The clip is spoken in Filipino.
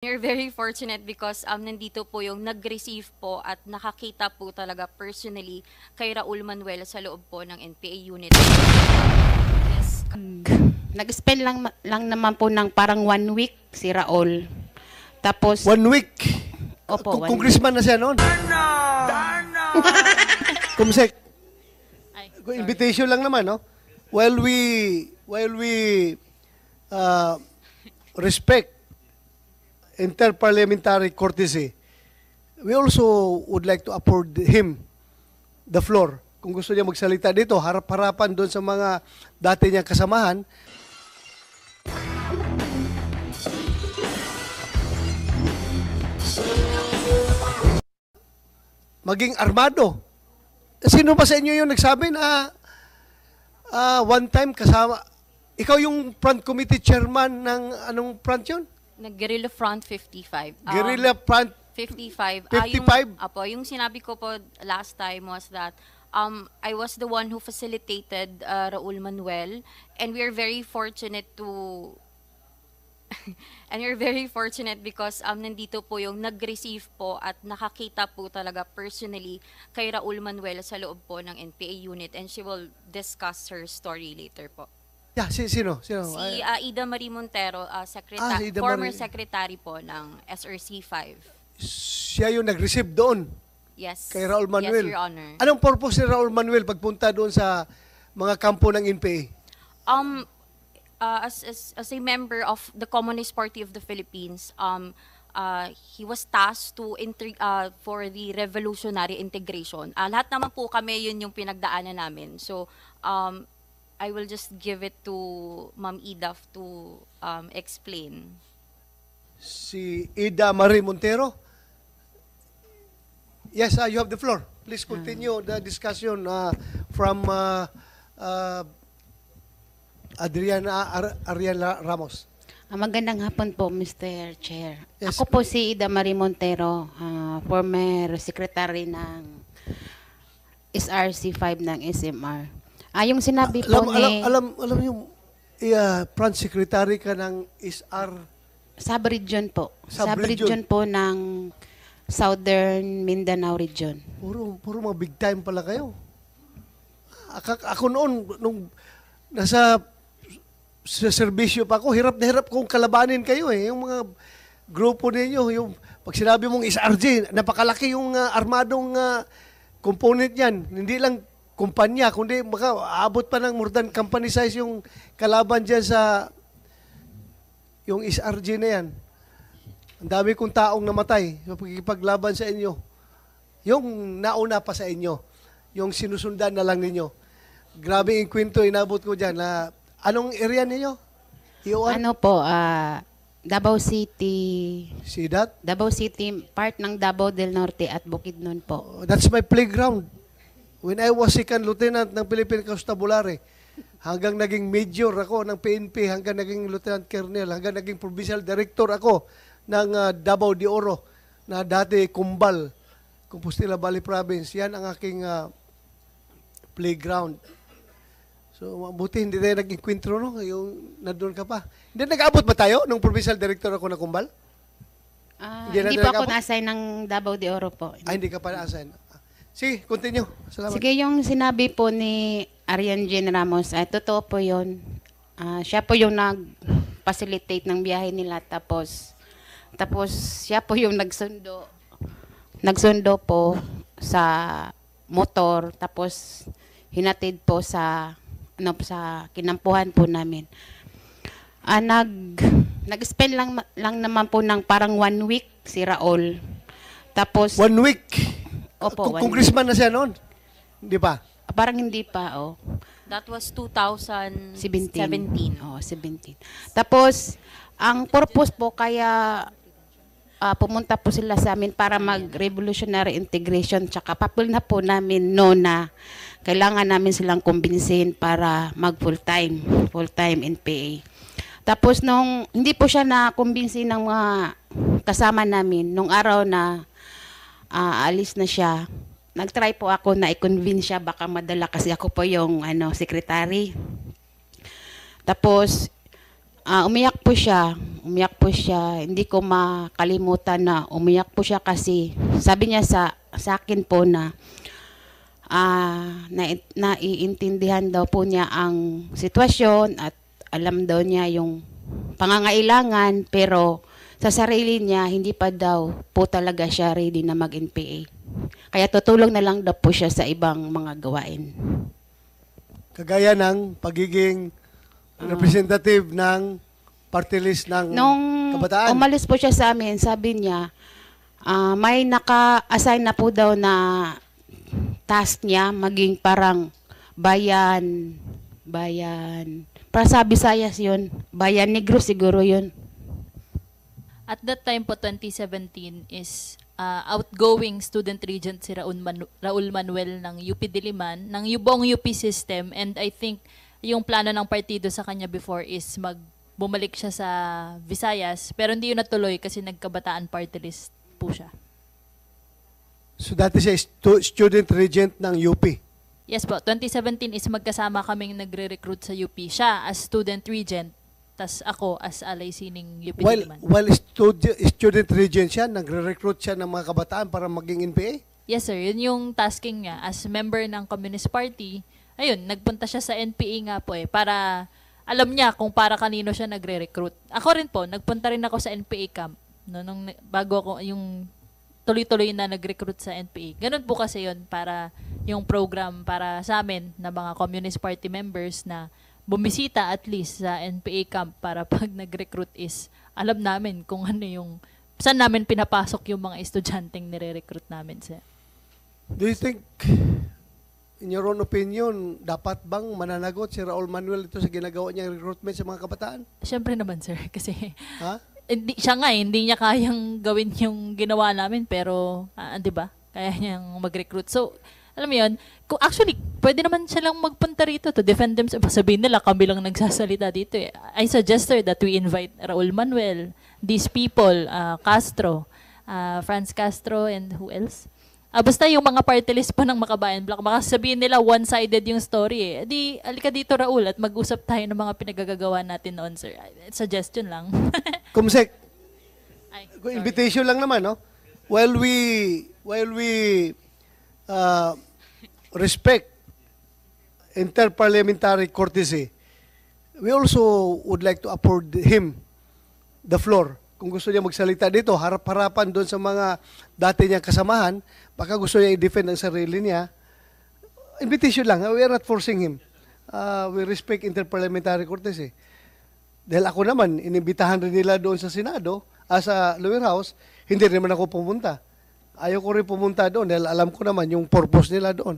We're very fortunate because nandito po yung nag-receive po at nakakita po talaga personally kay Raul Manuel sa loob po ng NPA unit. Yes. Nag-spend lang naman po ng parang 1 week si Raul. Tapos, 1 week. Opo, 1 Congressman na siya noon. Kumsek. Ay, Invitation lang naman, no? While we respect interparliamentary courtesy, we also would like to afford him the floor. Kung gusto niya magsalita dito, harap-harapan doon sa mga dati niyang kasamahan. Maging armado. Sino ba sa inyo yung nagsabi na one time kasama, ikaw yung front committee chairman ng anong front yun? Nag-Guerrilla Front 55. Guerrilla Front 55. 55? Yung sinabi ko po last time was that I was the one who facilitated Raul Manuel, and we are very fortunate to and we're very fortunate because nandito po yung nag-receive po at nakakita po talaga personally kay Raul Manuel sa loob po ng NPA unit, and she will discuss her story later po. Yeah, sino? Si Ida Marie Montero, Ida former Marie. secretary po ng SRC 5. Siya yung nag-receive doon Yes. kay Raul Manuel. Yes, Your Honor. Anong purpose ni Raul Manuel pagpunta doon sa mga kampo ng NPA? As a member of the Communist Party of the Philippines, he was tasked to for the revolutionary integration. Lahat naman po kami, yun yung pinagdaanan namin. So, I will just give it to Ma'am Ida to explain. Si Ida Marie Montero? Yes, you have the floor. Please continue the discussion from Ariana Ramos. magandang hapon po, Mr. Chair. Yes. Ako po si Ida Marie Montero, former secretary ng SRC 5 ng SMR. Yung sinabi po Alam yung front secretary ka ng SR Sub-region po. Sub-region. Sub-region po ng Southern Mindanao region. Puro mga big time pala kayo. Ako noon, nung nasa sa serbisyo pa ako, hirap na hirap kong kalabanin kayo eh. Yung mga grupo ninyo, yung pag sinabi mong SRG, napakalaki yung armadong component yan. Hindi lang kumpanya, kundi baka aabot pa ng more than company size yung kalaban dyan sa yung SRG na yan. Ang dami kong taong namatay sa pagkikipaglaban sa inyo. Yung nauna pa sa inyo, yung sinusundan na lang ninyo. Grabe yung kwento, inabot ko dyan. Anong area ninyo? Iwan? Ano po, Davao City, Sidat? Davao City, part ng Davao del Norte at Bukidnon po. That's my playground. When I was second lieutenant ng Philippine Constabulary, hanggang naging major ako ng PNP, hanggang naging lieutenant colonel, hanggang naging provincial director ako ng Davao de Oro, na dati Kumbal, Compostela Valley Province. Yan ang aking playground. So, mabuti hindi tayo nag-enkwentro, no? Yung nandun ka pa. Hindi, nag-abot ba tayo nung provincial director ako ng Kumbal? Hindi po ako na-assign ng Davao de Oro po. Hindi ka pa na-assign. Sige, continue. Salamat. Sige, yung sinabi po ni Arian Jean Ramos, totoo po yun. Siya po yung nag-facilitate ng biyahe nila, tapos siya po yung nagsundo po sa motor, tapos hinatid po sa kinampuhan po namin. Nag-spend lang naman po ng parang 1 week si Raul. Tapos 1 week? Opo, Congressman na siya noon? Hindi pa? parang hindi pa, That was 2017. 17. 17. Tapos, ang purpose po kaya pumunta po sila sa amin para mag-revolutionary integration, tsaka papel na po namin na kailangan namin silang kumbinsin para mag-full-time NPA. Tapos hindi po siya na-kumbinsin ng mga kasama namin, nung araw na alis na siya, nag-try po ako na i-convince siya, baka madala kasi ako po yung secretary. Tapos Umiyak po siya. Umiyak po siya. Hindi ko makalimutan na umiyak po siya kasi sabi niya sa akin po na naiintindihan daw po niya ang sitwasyon at alam daw niya yung pangangailangan, pero sa sarili niya hindi pa daw po talaga siya ready na mag-NPA. Kaya tutulong na lang daw po siya sa ibang mga gawain. Kagaya ng pagiging representative ng party list ng Nung kabataan. umalis po siya sa amin, sabi niya, may naka-assign na po daw na task niya maging parang bayan, para sa Visayas yun, Bayan Negro siguro yun. At that time po, 2017, is outgoing student regent si Raul Manuel ng UP Diliman, ng buong UP system, and I think yung plano ng partido sa kanya before is bumalik siya sa Visayas, pero hindi yun natuloy kasi nagkabataan party list po siya. So dati siya student regent ng UP. Yes po, 2017 is magkasama kaming nagre-recruit sa UP. Siya as student regent, tas ako as alay sining UP Diliman. While student regent siya, nagre-recruit siya ng mga kabataan para maging NPA? Yes sir, yun yung tasking niya as member ng Communist Party. Ayun, nagpunta siya sa NPA nga po para alam niya kung para kanino siya nagre-recruit. Ako rin po, nagpunta rin ako sa NPA camp bago ako yung tuloy-tuloy na nag-recruit sa NPA. Ganun po kasi yun para yung program para sa amin na mga Communist Party members na bumisita at least sa NPA camp para pag nag-recruit is alam namin kung ano yung saan namin pinapasok yung mga estudyanteng nire-recruit namin sa. Do you think, in your own opinion, dapat bang mananagot si Raul Manuel ito sa ginagawa niyang recruitment sa mga kabataan? Siyempre naman sir kasi Ha? hindi niya kayang gawin yung ginawa namin pero 'di ba? Kaya niyang mag-recruit. So, alam mo 'yun, actually pwede naman siya lang magpunta rito to defend themselves. Sabihin nila kami lang nagsasalita dito eh. I suggest her that we invite Raul Manuel, these people, Castro, Franz Castro, and who else? Basta yung mga party list po ng Makabayan Block, baka sabihin nila one-sided yung story eh. Di, alika dito Raul at mag-usap tayo ng mga pinagagagawa natin noon, sir. Suggestion lang. Kumsek, Ay, invitation lang naman, no? While we respect interparliamentary courtesy, we also would like to afford him the floor. Kung gusto niya magsalita dito, harap-harapan doon sa mga dati niyang kasamahan, baka gusto niya i-defend ang sarili niya, invitation lang. We are not forcing him. We respect interparliamentary courtesy. Dahil ako naman, inimbitahan rin nila doon sa Senado, sa lower house, hindi rin naman ako pumunta. Ayaw ko rin pumunta doon dahil alam ko naman yung purpose nila doon.